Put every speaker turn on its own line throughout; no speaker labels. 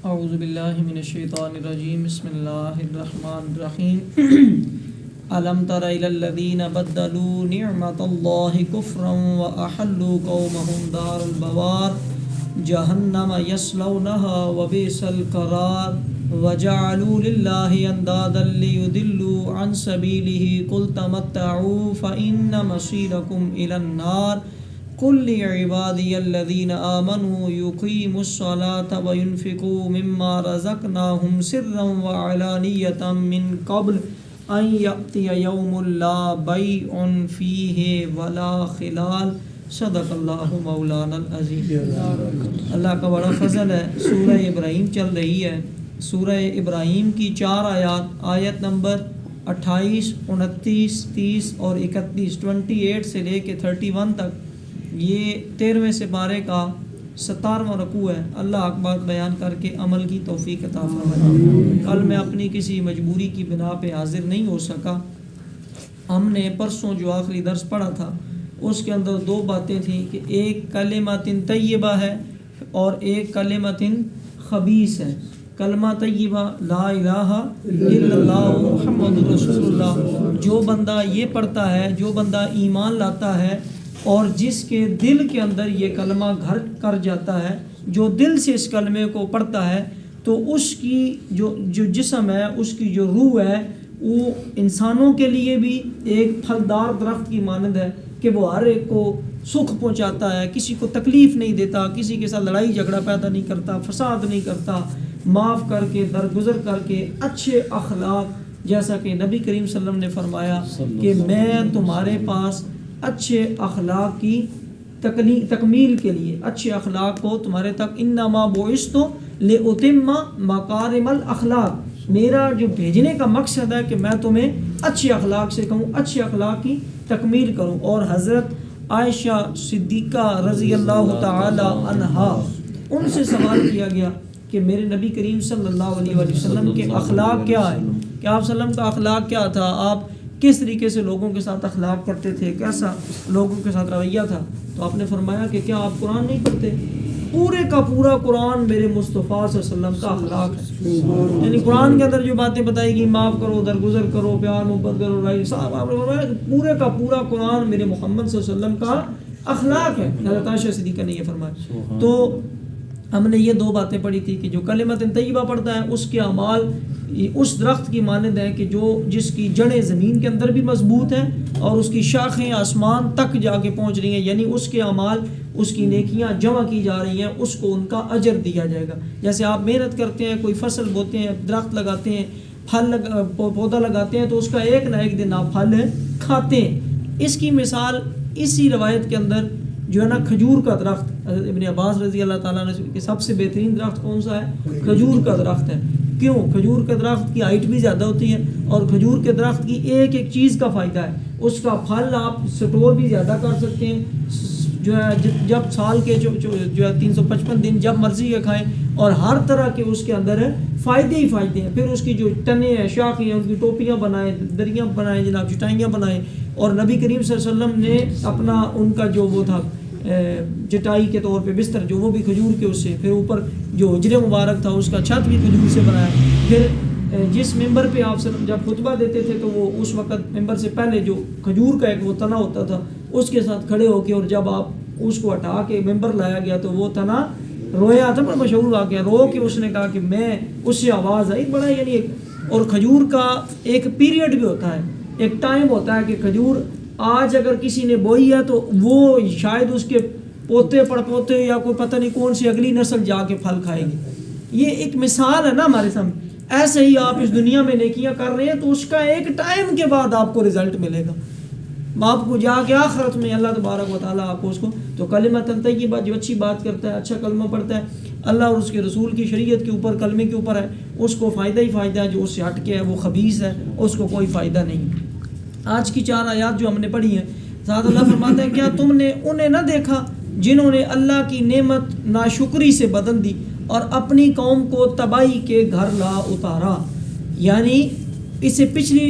اعوذ باللہ من الشیطان الرجیم بسم اللہ الرحمن الرحیم الم تر الی الذین بدلوا نعمت اللہ کفرا واحلوا قومهم دار البوار جہنم یصلونها وبئس القرار وجعلوا للہ اندادا لیضلوا عن سبیلہ قل تمتعوا فإن مصیرکم الی النار قل لعبادی الذین آمنوا یقیموا الصلاة وینفقوا مما رزقناہم سرا وعلانیة من قبل ان یأتی یوم لا بیع فیہ ولا خلال صدق اللہ مولانا العظیم۔ اللہ کا بڑا فضل ہے، سورہ ابراہیم چل رہی ہے۔ سورہ ابراہیم کی 4 آیات، آیت نمبر 28، 29، 30 اور 31، 28 سے لے کے 31 تک، یہ 13ویں سپارے کا 17واں رکوع ہے۔ اللہ حق بات بیان کر کے عمل کی توفیق عطا فرمائے۔ کل میں اپنی کسی مجبوری کی بنا پہ حاضر نہیں ہو سکا۔ ہم نے پرسوں جو آخری درس پڑھا تھا اس کے اندر 2 باتیں تھیں کہ ایک کلمۃ طیبہ ہے اور ایک کلمۃ خبیث ہے۔ کلمہ طیبہ لا الہ الا اللہ محمد رسول اللہ، جو بندہ یہ پڑھتا ہے، جو بندہ ایمان لاتا ہے اور جس کے دل کے اندر یہ کلمہ گھر کر جاتا ہے، جو دل سے اس کلمے کو پڑھتا ہے، تو اس کی جو جسم ہے، اس کی جو روح ہے، وہ انسانوں کے لیے بھی ایک پھلدار درخت کی مانند ہے کہ وہ ہر ایک کو سکھ پہنچاتا ہے، کسی کو تکلیف نہیں دیتا، کسی کے ساتھ لڑائی جھگڑا پیدا نہیں کرتا، فساد نہیں کرتا، معاف کر کے درگزر کر کے اچھے اخلاق، جیسا کہ نبی کریم صلی اللہ علیہ وسلم نے فرمایا کہ میں تمہارے پاس اچھے اخلاق کی تکمیل کے لیے، اچھے اخلاق کو تمہارے تک، انما بعثت لأتم مکارم الاخلاق، میرا جو بھیجنے کا مقصد ہے کہ میں تمہیں اچھے اخلاق سے کہوں، اچھے اخلاق کی تکمیل کروں۔ اور حضرت عائشہ صدیقہ رضی اللہ تعالی عنہا، ان سے سوال کیا گیا کہ میرے نبی کریم صلی اللہ علیہ وسلم کے اخلاق کیا ہے، کہ آپ صلی اللہ علیہ وسلم کا اخلاق کیا تھا، آپ کس طریقے سے لوگوں کے ساتھ اخلاق کرتے تھے، کیسا لوگوں کے ساتھ رویہ تھا؟ تو آپ نے فرمایا کہ کیا آپ قرآن نہیں پڑھتے؟ پورے کا پورا قرآن میرے مصطفیٰ صلی اللہ علیہ وسلم کا اخلاق ہے۔ یعنی قرآن کے اندر جو باتیں بتائی گئی، معاف کرو، درگزر کرو، پیار محبت کرو، رائی صاحب، آپ نے فرمایا کہ پورے کا پورا قرآن میرے محمد صلی اللہ علیہ وسلم کا اخلاق ہے۔ حضرت عائشہ صدیقہ نے یہ فرمایا۔ تو ہم نے یہ 2 باتیں پڑھی تھی کہ جو کلمۃ طیبہ پڑھتا ہے اس کے اعمال اس درخت کی مانند ہیں کہ جس کی جڑیں زمین کے اندر بھی مضبوط ہیں اور اس کی شاخیں آسمان تک جا کے پہنچ رہی ہیں، یعنی اس کے اعمال، اس کی نیکیاں جمع کی جا رہی ہیں، اس کو ان کا اجر دیا جائے گا۔ جیسے آپ محنت کرتے ہیں، کوئی فصل بوتے ہیں، درخت لگاتے ہیں، پودا لگاتے ہیں، تو اس کا ایک نہ ایک دن آپ پھل کھاتے ہیں۔ اس کی مثال اسی روایت کے اندر جو ہے نا کھجور کا درخت، حضرت ابن عباس رضی اللہ تعالیٰ عنہ کہ سب سے بہترین درخت کون سا ہے؟ کھجور کا درخت ہے۔ کیوں؟ کھجور کے درخت کی ہائٹ بھی زیادہ ہوتی ہے اور کھجور کے درخت کی ایک ایک چیز کا فائدہ ہے، اس کا پھل آپ سٹور بھی زیادہ کر سکتے ہیں، جو ہے جب سال کے جو ہے 355 دن جب مرضی کے کھائیں، اور ہر طرح کے اس کے اندر ہے فائدے ہی فائدے ہیں۔ پھر اس کی جو تنے ہیں، شاخیں ہیں، ان کی ٹوپیاں بنائیں، دریاں بنائیں، جناب چٹائیاں بنائیں، اور نبی کریم صلی اللہ علیہ وسلم نے اپنا ان کا جو وہ تھا چٹائی کے طور پہ بستر، جو وہ بھی کھجور کے اس سے، پھر اوپر جو حجر مبارک تھا اس کا چھت بھی کھجور سے بنایا۔ پھر جس ممبر پہ آپ جب خطبہ دیتے تھے تو وہ اس وقت ممبر سے پہلے جو کھجور کا ایک وہ تنا ہوتا تھا اس کے ساتھ کھڑے ہو کے، اور جب آپ اس کو ہٹا کے ممبر لایا گیا تو وہ تنا رویا تھا، بڑا مشہور واقعہ، رو کے اس نے کہا کہ میں، اس سے آواز آئی، بڑا یعنی ایک۔ اور کھجور کا ایک پیریڈ بھی ہوتا ہے، ایک ٹائم ہوتا ہے کہ کھجور آج اگر کسی نے بوئی ہے تو وہ شاید اس کے پوتے پڑپوتے یا کوئی پتہ نہیں کون سی اگلی نسل جا کے پھل کھائے گی۔ یہ ایک مثال ہے نا ہمارے سامنے۔ ایسے ہی آپ اس دنیا میں نیکیاں کر رہے ہیں تو اس کا ایک ٹائم کے بعد آپ کو رزلٹ ملے گا، آپ کو جا کے آخرت میں اللہ تبارک و تعالیٰ آپ کو اس کو۔ تو کلمۃ طیبہ جو اچھی بات کرتا ہے، اچھا کلمہ پڑھتا ہے، اللہ اور اس کے رسول کی شریعت کے اوپر، کلمے کے اوپر ہے، اس کو فائدہ ہی فائدہ ہے۔ جو اس سے ہٹ کے ہے وہ خبیث ہے، اس کو کوئی فائدہ نہیں۔ آج کی 4 آیات جو ہم نے پڑھی ہیں، ساتھ اللہ فرماتا ہے کیا تم نے انہیں نہ دیکھا جنہوں نے اللہ کی نعمت ناشکری سے بدل دی اور اپنی قوم کو تباہی کے گھر لا اتارا؟ یعنی اس سے پچھلی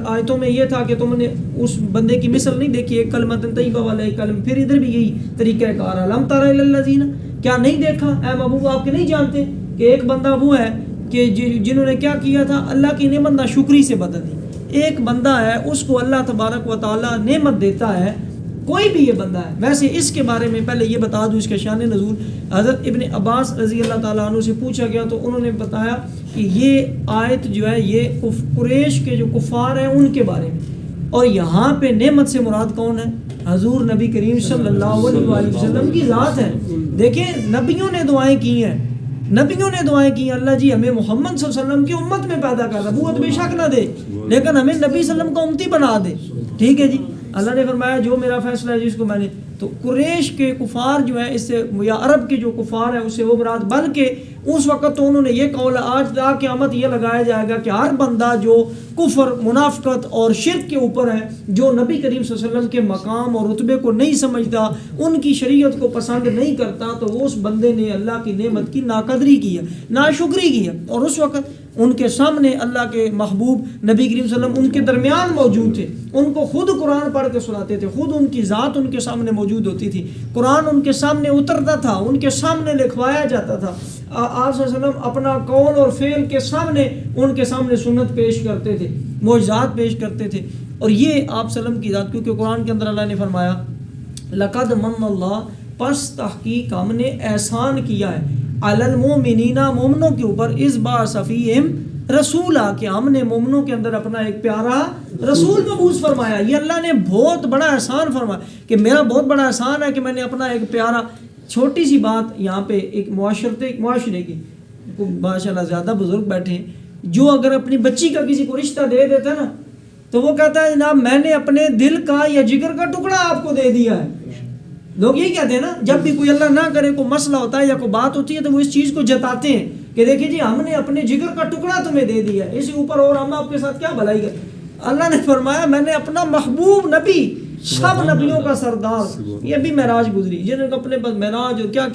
آیتوں میں یہ تھا کہ تم نے اس بندے کی مثل نہیں دیکھی، ایک کلمۃ طیبہ والا ایک کلمہ، پھر ادھر بھی یہی طریقہ کار ہے۔ لم تر الی الذین، کیا نہیں دیکھا اے محبوب آپ کے نہیں جانتے کہ ایک بندہ وہ ہے کہ جنہوں نے کیا کیا تھا, اللہ کی نعمت ناشکری سے بدل دی. ایک بندہ ہے اس کو اللہ تبارک و تعالیٰ نعمت دیتا ہے, کوئی بھی یہ بندہ ہے. ویسے اس کے بارے میں پہلے یہ بتا دوں, اس کے شان نزول حضرت ابن عباس رضی اللہ تعالیٰ عنہ سے پوچھا گیا تو انہوں نے بتایا کہ یہ آیت جو ہے یہ قریش کے جو کفار ہیں ان کے بارے میں, اور یہاں پہ نعمت سے مراد کون ہے؟ حضور نبی کریم صلی اللہ علیہ وآلہ وسلم کی ذات ہے. دیکھیں نبیوں نے دعائیں کی ہیں, نبیوں نے دعائیں کی, اللہ جی ہمیں محمد صلی اللہ علیہ وسلم کی امت میں پیدا کر, نبوت بے شک نہ دے لیکن ہمیں نبی صلی اللہ علیہ وسلم کا امتی بنا دے. ٹھیک ہے جی, اللہ نے فرمایا جو میرا فیصلہ ہے جس کو میں نے. تو قریش کے کفار جو ہیں اس سے, یا عرب کے جو کفار ہیں اس سے وہ مراد, بلکہ اس وقت تو انہوں نے یہ قول, آج تا قیامت یہ لگایا جائے گا کہ ہر بندہ جو کفر, منافقت اور شرک کے اوپر ہے, جو نبی کریم صلی اللہ علیہ وسلم کے مقام اور رتبے کو نہیں سمجھتا, ان کی شریعت کو پسند نہیں کرتا, تو وہ اس بندے نے اللہ کی نعمت کی ناقدری کی ہے, ناشکری کی ہے. اور اس وقت ان کے سامنے اللہ کے محبوب نبی کریم صلی اللہ علیہ وسلم ان کے درمیان موجود تھے, ان کو خود قرآن پڑھ کے سناتے تھے, خود ان کی ذات ان کے سامنے موجود ہوتی تھی, قرآن ان کے سامنے اترتا تھا, ان کے سامنے لکھوایا جاتا تھا. آپ صلی اللہ علیہ وسلم اپنا قول اور فعل کے سامنے ان کے سامنے سنت پیش کرتے تھے, معجزات پیش کرتے تھے. اور یہ آپ صلی اللہ علیہ وسلم کی ذات, کیونکہ قرآن کے اندر اللہ نے فرمایا لقد من اللہ, پس تحقیق ہم نے احسان کیا ہے, علی المؤمنین, مومنوں کے اوپر, اس بعث فیہم رسولا, کہ ہم نے مومنوں کے اندر اپنا ایک پیارا رسول مبعوث فرمایا. یہ اللہ نے بہت بڑا احسان فرمایا کہ میرا بہت بڑا احسان ہے کہ میں نے اپنا ایک پیارا. چھوٹی سی بات یہاں پہ, ایک معاشرے کی, ماشاءاللہ زیادہ بزرگ بیٹھے ہیں, جو اگر اپنی بچی کا کسی کو رشتہ دے دیتا ہے نا تو وہ کہتا ہے جناب میں نے اپنے دل کا یا جگر کا ٹکڑا آپ کو دے دیا ہے. لوگ یہی کہتے ہیں نا, جب بھی کوئی اللہ نہ کرے کوئی مسئلہ ہوتا ہے یا کوئی بات ہوتی ہے تو وہ اس چیز کو جتاتے ہیں کہ دیکھیں جی ہم نے اپنے جگر کا ٹکڑا تمہیں دے دیا ہے, اس اوپر اور ہم آپ کے ساتھ کیا بھلائی کریں. اللہ نے فرمایا میں نے اپنا محبوب نبی, سب نبیوں کا سردار, یہ بھی معراج گزری جنہوں نے اپنے معراج اور کیا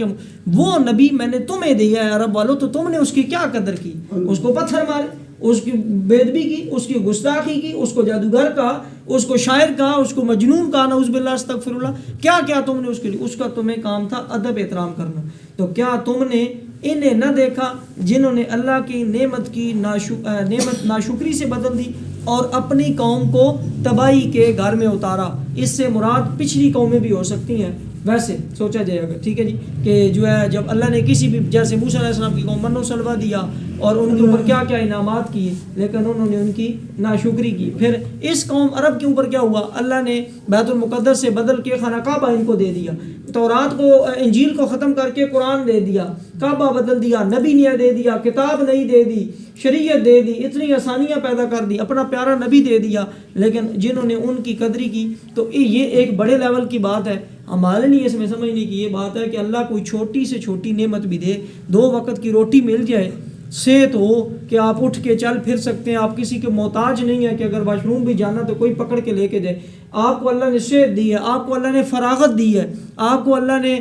وہ نبی میں نے تمہیں دیا ہے عرب والوں, تو تم نے اس کی کیا قدر کی, اس کو پتھر مارے, اس کی بے ادبی کی, اس کی گستاخی کی, اس کو جادوگر کہا, اس کو شاعر کہا, اس کو مجنون کہا, نعوذ باللہ استغفر اللہ, کیا کیا تم نے اس کے لیے. اس کا تمہیں کام تھا ادب احترام کرنا. تو کیا تم نے انہیں نہ دیکھا جنہوں نے اللہ کی نعمت کی نعمت ناشکری سے بدل دی اور اپنی قوم کو تباہی کے گھر میں اتارا. اس سے مراد پچھلی قومیں بھی ہو سکتی ہیں ویسے سوچا جائے گا, ٹھیک ہے جی, کہ جو ہے جب اللہ نے کسی بھی, جیسے موسیٰ علیہ السلام کی قوم من و سلوہ دیا اور ان کے اوپر کیا کیا انعامات کیے, لیکن انہوں نے ان کی ناشکری کی. پھر اس قوم عرب کے اوپر کیا ہوا, اللہ نے بیت المقدس سے بدل کے خانہ کعبہ ان کو دے دیا, تورات کو انجیل کو ختم کر کے قرآن دے دیا, کعبہ بدل دیا, نبی نہیں دے دیا, کتاب نہیں دے دی, شریعت دے دی, اتنی آسانیاں پیدا کر دی, اپنا پیارا نبی دے دیا. لیکن جنہوں نے ان کی قدری کی, تو یہ ایک بڑے لیول کی بات ہے. ہمارے لیے اس میں سمجھنے کی یہ بات ہے کہ اللہ کوئی چھوٹی سے چھوٹی نعمت بھی دے, 2 وقت کی روٹی مل جائے, صحت ہو کہ آپ اٹھ کے چل پھر سکتے ہیں, آپ کسی کے محتاج نہیں ہیں کہ اگر واش روم بھی جانا تو کوئی پکڑ کے لے کے جائے, آپ کو اللہ نے صحت دی ہے, آپ کو اللہ نے فراغت دی ہے, آپ کو اللہ نے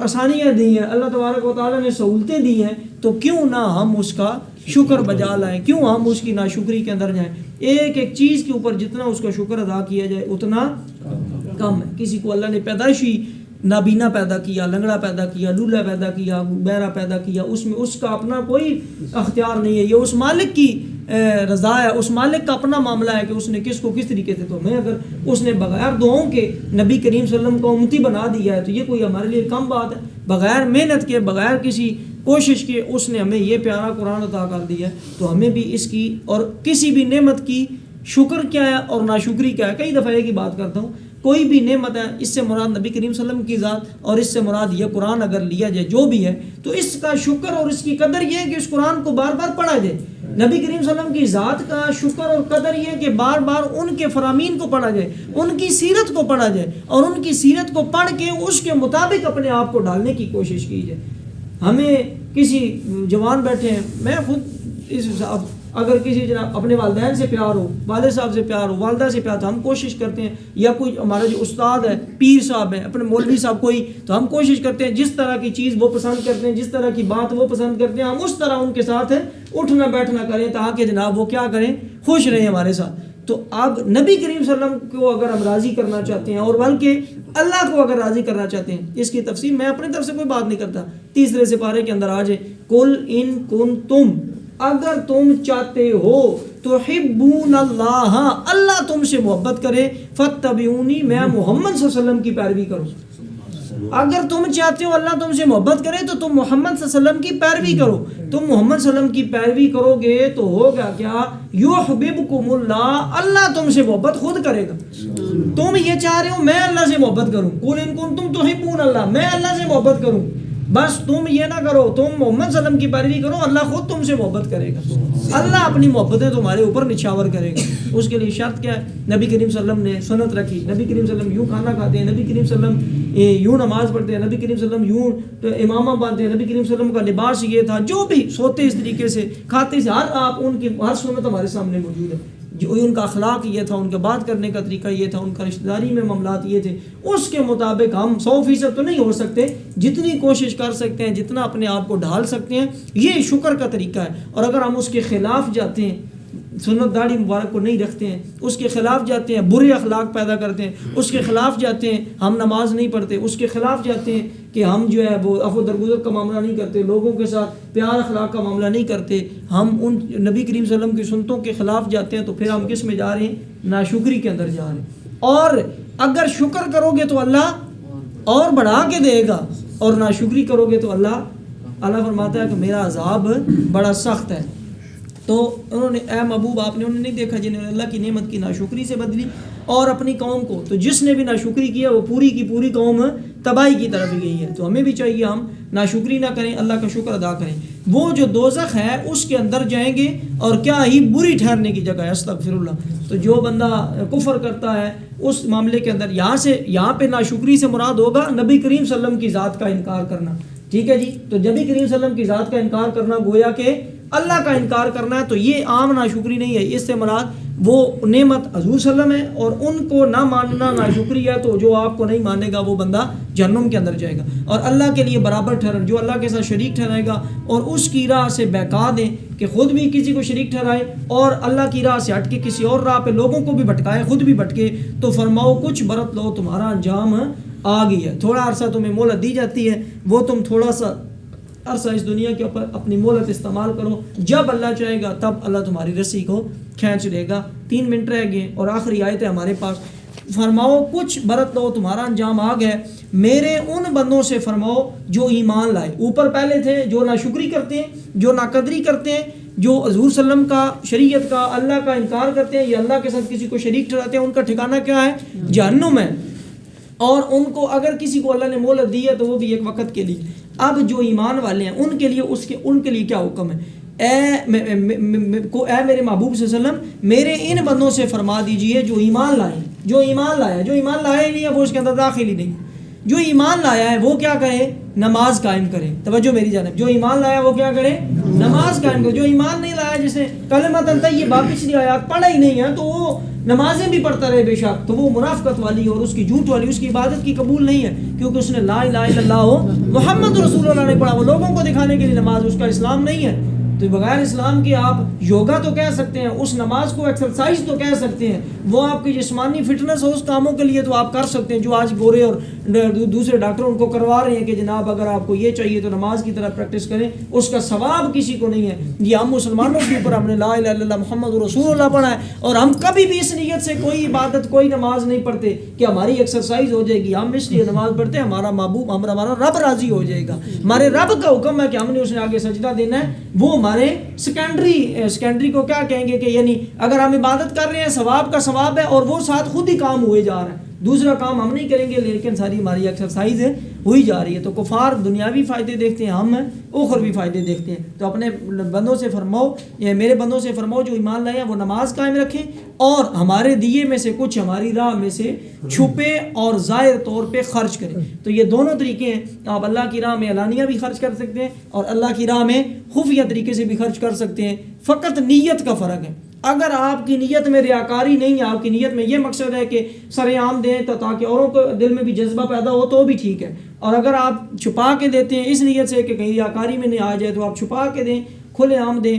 آسانیاں دی ہیں, اللہ تبارک و تعالیٰ نے سہولتیں دی ہیں, تو کیوں نہ ہم اس کا شکر بجا لائیں, کیوں ہم اس کی ناشکری کے اندر جائیں. ایک ایک چیز کے اوپر جتنا اس کا شکر ادا کیا جائے اتنا کم ہے. کسی کو اللہ نے پیدائشی نابینا پیدا کیا, لنگڑا پیدا کیا, لولا پیدا کیا, بہرا پیدا کیا, اس میں اس کا اپنا کوئی اختیار نہیں ہے, یہ اس مالک کی رضا ہے, اس مالک کا اپنا معاملہ ہے کہ اس نے کس کو کس طریقے سے. تو ہمیں اگر اس نے بغیر دعاؤں کے نبی کریم صلی اللہ علیہ وسلم کو امتی بنا دیا ہے تو یہ کوئی ہمارے لیے کم بات ہے. بغیر محنت کے, بغیر کسی کوشش کے اس نے ہمیں یہ پیارا قرآن عطا کر دیا ہے, تو ہمیں بھی اس کی اور کسی بھی نعمت کی شکر کیا ہے اور ناشکری کیا ہے. کئی دفعہ یہ کی بات کرتا ہوں, کوئی بھی نعمت ہے, اس سے مراد نبی کریم صلی اللہ علیہ وسلم کی ذات اور اس سے مراد یہ قرآن اگر لیا جائے جو بھی ہے, تو اس کا شکر اور اس کی قدر یہ ہے کہ اس قرآن کو بار بار پڑھا جائے. نبی کریم صلی اللہ علیہ وسلم کی ذات کا شکر اور قدر یہ ہے کہ بار بار ان کے فرامین کو پڑھا جائے, ان کی سیرت کو پڑھا جائے, اور ان کی سیرت کو پڑھ کے اس کے مطابق اپنے آپ کو ڈالنے کی کوشش کی جائے. ہمیں کسی جوان بیٹھے ہیں, میں خود اس اگر کسی جناب اپنے والدین سے پیار ہو, والد صاحب سے پیار ہو, والدہ سے پیار, تو ہم کوشش کرتے ہیں, یا کوئی ہمارا جو استاد ہے, پیر صاحب ہیں, اپنے مولوی صاحب کوئی, تو ہم کوشش کرتے ہیں جس طرح کی چیز وہ پسند کرتے ہیں, جس طرح کی بات وہ پسند کرتے ہیں, ہم اس طرح ان کے ساتھ اٹھنا بیٹھنا کریں تاکہ جناب وہ کیا کریں, خوش رہیں ہمارے ساتھ. تو اب نبی کریم صلی اللہ علیہ وسلم کو اگر ہم راضی کرنا چاہتے ہیں اور بلکہ اللہ کو اگر راضی کرنا چاہتے ہیں، اس کی تفصیل میں اپنی طرف سے کوئی بات نہیں کرتا، تیسرے سپارے کے اندر آ جائے، کل ان کنتم، اگر تم چاہتے ہو تحبون اللہ، اللہ تم سے محبت کرے، فاتبعونی، میں محمد صلی اللہ علیہ وسلم کی پیروی کروں۔ اگر تم چاہتے ہو اللہ تم سے محبت کرے تو تم محمد صلی اللہ علیہ وسلم کی پیروی کرو۔ تم محمد صلی اللہ علیہ وسلم کی پیروی کرو گے تو ہوگا کیا؟ یحببکم اللہ، اللہ تم سے محبت خود کرے گا۔ تم یہ چاہ رہے ہو میں اللہ سے محبت کروں، قل ان کنتم تحبون اللہ، میں اللہ سے محبت کروں، بس تم یہ نہ کرو، تم محمد صلی اللہ علیہ وسلم کی پیروی کرو، اللہ خود تم سے محبت کرے گا، اللہ اپنی محبتیں تمہارے اوپر نچھاور کرے گا۔ اس کے لیے شرط کیا ہے؟ نبی کریم صلی اللہ علیہ وسلم نے سنت رکھی، نبی کریم صلی اللہ علیہ وسلم یوں کھانا کھاتے ہیں، نبی کریم صلی اللہ علیہ وسلم یوں نماز پڑھتے ہیں، نبی کریم صلی اللہ علیہ وسلم یوں امامہ باندھتے ہیں، نبی کریم صلی اللہ علیہ وسلم کا لباس یہ تھا، جو بھی سوتے اس طریقے سے، کھاتے سے، ہر آپ ان کی ہر سنت ہمارے سامنے موجود ہے، جو ان کا اخلاق یہ تھا، ان کا بات کرنے کا طریقہ یہ تھا، ان کا رشتہ داری میں معاملات یہ تھے، اس کے مطابق ہم 100% تو نہیں ہو سکتے، جتنی کوشش کر سکتے ہیں، جتنا اپنے آپ کو ڈھال سکتے ہیں، یہ شکر کا طریقہ ہے۔ اور اگر ہم اس کے خلاف جاتے ہیں، سنت داڑھی مبارک کو نہیں رکھتے ہیں، اس کے خلاف جاتے ہیں، برے اخلاق پیدا کرتے ہیں، اس کے خلاف جاتے ہیں ہم نماز نہیں پڑھتے، اس کے خلاف جاتے ہیں کہ ہم جو ہے وہ عفو درگزر کا معاملہ نہیں کرتے، لوگوں کے ساتھ پیار اخلاق کا معاملہ نہیں کرتے، ہم ان نبی کریم صلی اللہ علیہ وسلم کی سنتوں کے خلاف جاتے ہیں، تو پھر ہم کس میں جا رہے ہیں؟ ناشکری کے اندر جا رہے ہیں۔ اور اگر شکر کرو گے تو اللہ اور بڑھا کے دے گا، اور ناشکری کرو گے تو اللہ فرماتا ہے کہ میرا عذاب بڑا سخت ہے۔ تو انہوں نے اے محبوب آپ نے انہیں نہیں دیکھا جنہوں نے اللہ کی نعمت کی ناشکری سے بدلی اور اپنی قوم کو، تو جس نے بھی ناشکری کیا وہ پوری کی پوری قوم تباہی کی طرف گئی ہے۔ تو ہمیں بھی چاہیے ہم ناشکری نہ کریں، اللہ کا شکر ادا کریں۔ وہ جو دوزخ ہے اس کے اندر جائیں گے اور کیا ہی بری ٹھہرنے کی جگہ ہے، استغفر اللہ۔ تو جو بندہ کفر کرتا ہے اس معاملے کے اندر یہاں پہ ناشکری سے مراد ہوگا نبی کریم صلی اللہ علیہ وسلم کی ذات کا انکار کرنا، ٹھیک ہے جی۔ تو نبی کریم صلی اللہ علیہ وسلم کی ذات کا انکار کرنا گویا کہ اللہ کا انکار کرنا ہے، تو یہ عام ناشکری نہیں ہے، اس سے مراد وہ نعمت حضور صلی اللہ علیہ وسلم ہے، اور ان کو نہ ماننا ناشکری ہے، تو جو آپ کو نہیں مانے گا وہ بندہ جہنم کے اندر جائے گا۔ اور اللہ کے لیے برابر ٹھہرن، جو اللہ کے ساتھ شریک ٹھہرائے گا اور اس کی راہ سے بہکا دیں کہ خود بھی کسی کو شریک ٹھہرائے اور اللہ کی راہ سے ہٹ کے کسی اور راہ پہ لوگوں کو بھی بھٹکائے، خود بھی بھٹکے، تو فرماؤ کچھ برت لو، تمہارا انجام آ گئی ہے۔ تھوڑا عرصہ تمہیں مہلت دی جاتی ہے، وہ تم تھوڑا سا عرصہ اس دنیا کے اوپر اپنی مہلت استعمال کرو، جب اللہ چاہے گا تب اللہ تمہاری رسی کو کھینچ لے گا۔ 3 منٹ رہ گئے اور آخری آیت ہے ہمارے پاس، فرماؤ کچھ برت لو، تمہارا انجام آ گیا، میرے ان بندوں سے فرماؤ جو ایمان لائے۔ اوپر پہلے تھے جو ناشکری کرتے ہیں، جو ناقدری کرتے ہیں، جو حضور صلی اللہ علیہ وسلم کا، شریعت کا، اللہ کا انکار کرتے ہیں، یا اللہ کے ساتھ کسی کو شریک ٹھہراتے ہیں، ان کا ٹھکانہ کیا ہے؟ جہنم ہے۔ اور ان کو اگر کسی کو اللہ نے مہلت دی ہے تو وہ بھی ایک وقت کے لیے۔ اب جو ایمان والے ہیں ان کے لیے کیا حکم ہے؟ اے میرے محبوب صلی اللہ علیہ وسلم، میرے ان بندوں سے فرما دیجئے جو ایمان لائے، جو ایمان لایا نہیں ہے وہ اس کے اندر داخل ہی نہیں۔ جو ایمان لایا ہے وہ کیا کرے؟ نماز قائم کرے۔ توجہ میری جانب، جو ایمان لایا وہ کیا کرے؟ نماز قائم کرے۔ جو ایمان نہیں لایا، جس نے کلمۃ طیبہ پچھلی آیات پڑھا ہی نہیں ہے، تو وہ نمازیں بھی پڑھتا رہے بے شک، تو وہ منافقت والی اور اس کی جھوٹ والی، اس کی عبادت کی قبول نہیں ہے، کیونکہ اس نے لا الہ الا اللہ محمد رسول اللہ نہیں پڑھا، وہ لوگوں کو دکھانے کے لیے نماز، اس کا اسلام نہیں ہے۔ تو بغیر اسلام کے آپ یوگا تو کہہ سکتے ہیں، اس نماز کو ایکسرسائز تو کہہ سکتے ہیں، وہ آپ کی جسمانی فٹنس ہو اس کاموں کے لیے تو آپ کر سکتے ہیں، جو آج گورے اور دوسرے ڈاکٹر ان کو کروا رہے ہیں کہ جناب اگر آپ کو یہ چاہیے تو نماز کی طرح پریکٹس کریں، اس کا ثواب کسی کو نہیں ہے۔ یہ ہم مسلمانوں کے اوپر ہم نے لا الہ الا اللہ محمد رسول اللہ پڑھا ہے، اور ہم کبھی بھی اس نیت سے کوئی عبادت، کوئی نماز نہیں پڑھتے کہ ہماری ایکسرسائز ہو جائے گی، ہم اس لیے نماز پڑھتے ہیں ہمارا محبوب، ہمارا رب راضی ہو جائے گا، ہمارے رب کا حکم ہے کہ ہم نے اس نے آگے سجدہ دینا ہے، وہ ہمارے سیکنڈری کو کیا کہیں گے کہ یعنی اگر ہم عبادت کر رہے ہیں ثواب کا ثواب ہے، اور وہ ساتھ خود ہی کام ہوئے جا رہا ہے، دوسرا کام ہم نہیں کریں گے، لیکن ساری ہماری ایکسرسائز ہوئی جا رہی ہے۔ تو کفار دنیاوی فائدے دیکھتے ہیں، ہم اخروی فائدے دیکھتے ہیں۔ تو اپنے بندوں سے فرماؤ، یا میرے بندوں سے فرماؤ جو ایمان لائے ہیں وہ نماز قائم رکھیں، اور ہمارے دیے میں سے کچھ ہماری راہ میں سے چھپے اور ظاہر طور پہ خرچ کریں۔ تو یہ دونوں طریقے ہیں، آپ اللہ کی راہ میں اعلانیہ بھی خرچ کر سکتے ہیں اور اللہ کی راہ میں خفیہ طریقے سے بھی خرچ کر سکتے ہیں، فقط نیت کا فرق ہے۔ اگر آپ کی نیت میں ریاکاری نہیں ہے، آپ کی نیت میں یہ مقصد ہے کہ سر عام دیں تو تاکہ اوروں کو دل میں بھی جذبہ پیدا ہو تو بھی ٹھیک ہے، اور اگر آپ چھپا کے دیتے ہیں اس نیت سے کہ کہیں ریاکاری میں نہیں آ جائے تو آپ چھپا کے دیں، کھلے عام دیں،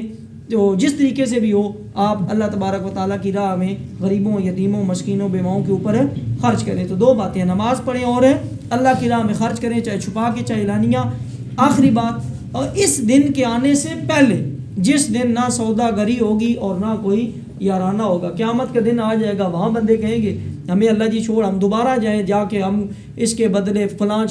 تو جس طریقے سے بھی ہو آپ اللہ تبارک و تعالیٰ کی راہ میں غریبوں، یتیموں، مسکینوں، بیواؤں کے اوپر خرچ کریں۔ تو دو باتیں، نماز پڑھیں اور اللہ کی راہ میں خرچ کریں، چاہے چھپا کے چاہے اعلانیہ۔ آخری بات، اور اس دن کے آنے سے پہلے جس دن نہ سوداگری ہوگی اور نہ کوئی یارانہ ہوگا، قیامت کا دن آ جائے گا، وہاں بندے کہیں گے ہمیں اللہ جی چھوڑ، ہم دوبارہ جائیں، جا کے ہم اس کے بدلے فلاں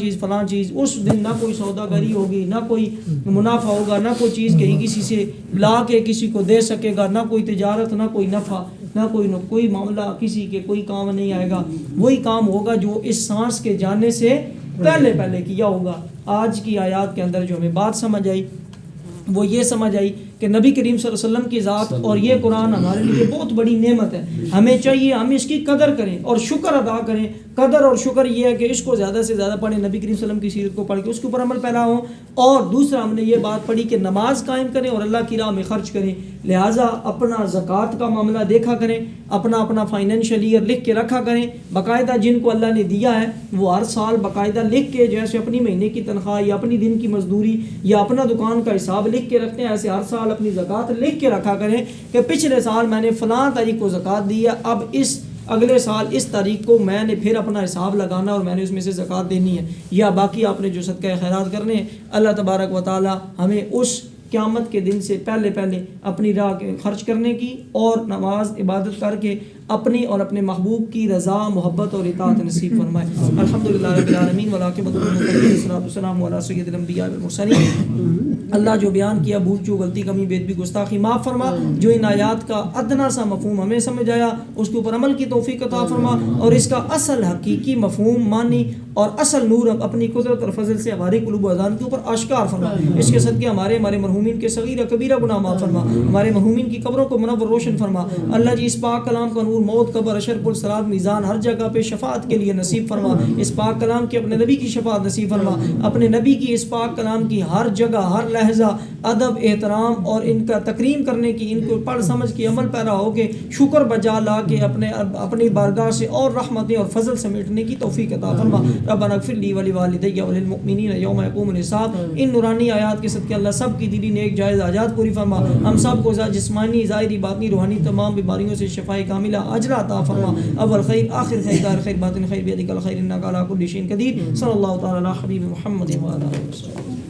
چیز، اس دن نہ کوئی سوداگری ہوگی، نہ کوئی منافع ہوگا، نہ کوئی چیز کہیں کسی سے لا کے کسی کو دے سکے گا، نہ کوئی تجارت، نہ کوئی نفع، نہ کوئی معاملہ کسی کے کوئی کام نہیں آئے گا۔ وہی کام ہوگا جو اس سانس کے جانے سے پہلے کیا ہوگا۔ آج کی آیات کے اندر جو ہمیں بات سمجھ آئی وہ یہ سمجھ آئی کہ نبی کریم صلی اللہ علیہ وسلم کی ذات اور یہ قرآن ہمارے لیے بہت بڑی نعمت ہے۔ ہمیں چاہیے ہم اس کی قدر کریں اور شکر ادا کریں۔ قدر اور شکر یہ ہے کہ اس کو زیادہ سے زیادہ پڑھیں، نبی کریم صلی اللہ علیہ وسلم کی سیرت کو پڑھ کے اس کے اوپر عمل پیرا ہوں۔ اور دوسرا ہم نے یہ بات پڑھی کہ نماز قائم کریں اور اللہ کی راہ میں خرچ کریں، لہٰذا اپنا زکوٰۃ کا معاملہ دیکھا کریں، اپنا فائنینشیل ایئر لکھ کے رکھا کریں، باقاعدہ جن کو اللہ نے دیا ہے وہ ہر سال باقاعدہ لکھ کے، جیسے اپنی مہینے کی تنخواہ یا اپنی دن کی مزدوری یا اپنا دکان کا حساب لکھ کے رکھتے ہیں، ایسے ہر سال اپنی زکوٰۃ لکھ کے رکھا کریں کہ پچھلے سال میں نے فلاں تاریخ کو زکوٰۃ دی ہے، اب اگلے سال اس تاریخ کو میں نے پھر اپنا حساب لگانا اور میں نے اس میں سے زکوٰۃ دینی ہے، یا باقی آپ نے جو صدقہ خیرات کرنے ہیں۔ اللہ تبارک و تعالی ہمیں اس قیامت کے دن سے پہلے اپنی راہ کے خرچ کرنے کی اور نماز عبادت کر کے اپنی اور اپنے محبوب کی رضا، محبت اور اطاعت نصیب فرمائے۔ الحمدللہ رب العالمین والعاقبۃ للمتقین والصلاۃ والسلام علی سید الانبیاء والمرسلین۔ اللہ جو بیان کیا بھول چوک غلطی کمی بے ادبی گستاخی معاف فرما، جو ان آیات کا ادنا سا مفہوم ہمیں سمجھ آیا اس کے اوپر عمل کی توفیق عطا فرما، اور اس کا اصل حقیقی مفہوم مانی اور اصل نور اپنی قدرت اور فضل سے ہمارے قلوب و اذان کے اوپر آشکار فرما۔ اس کے صدقے ہمارے مرحومین کے صغیرہ کبیرہ گناہ معاف فرما، ہمارے مرحومین کی قبروں کو منور روشن فرما۔ اللہ جی اس پاک کلام کا نور موت، قبر، حشر، پل صراط، میزان ہر جگہ پہ شفاعت کے لیے نصیب فرما۔ اس پاک کلام کی اپنے نبی کی شفاعت نصیب فرما، اپنے نبی کی اس پاک کلام کی ہر جگہ ہر لہجہ ادب، احترام اور ان کا تکریم کرنے کی، ان کو پڑھ سمجھ کے عمل پیرا ہو کے شکر بجا لا کے اپنی بارگاہ سے اور رحمتیں اور فضل سمیٹنے کی توفیق عطا فرما۔ ربنا اغفر لی ولوالدی وللمؤمنین یوم یقوم الحساب۔ ان نورانی آیات کے صدقے اللہ سب کی دلی نیک جائز حاجات پوری فرما، ہم سب کو جسمانی، ظاہری، باطنی، روحانی تمام بیماریوں سے شفائے کاملہ عاجلہ عطا فرما۔ اول خیر، آخر خیر، دار خیر، باطن خیر، بیدک الخیر، انک علی کل شیء قدیر۔ صلی اللہ تعالی علی حبیب محمد و علی آلہ وصحبہ۔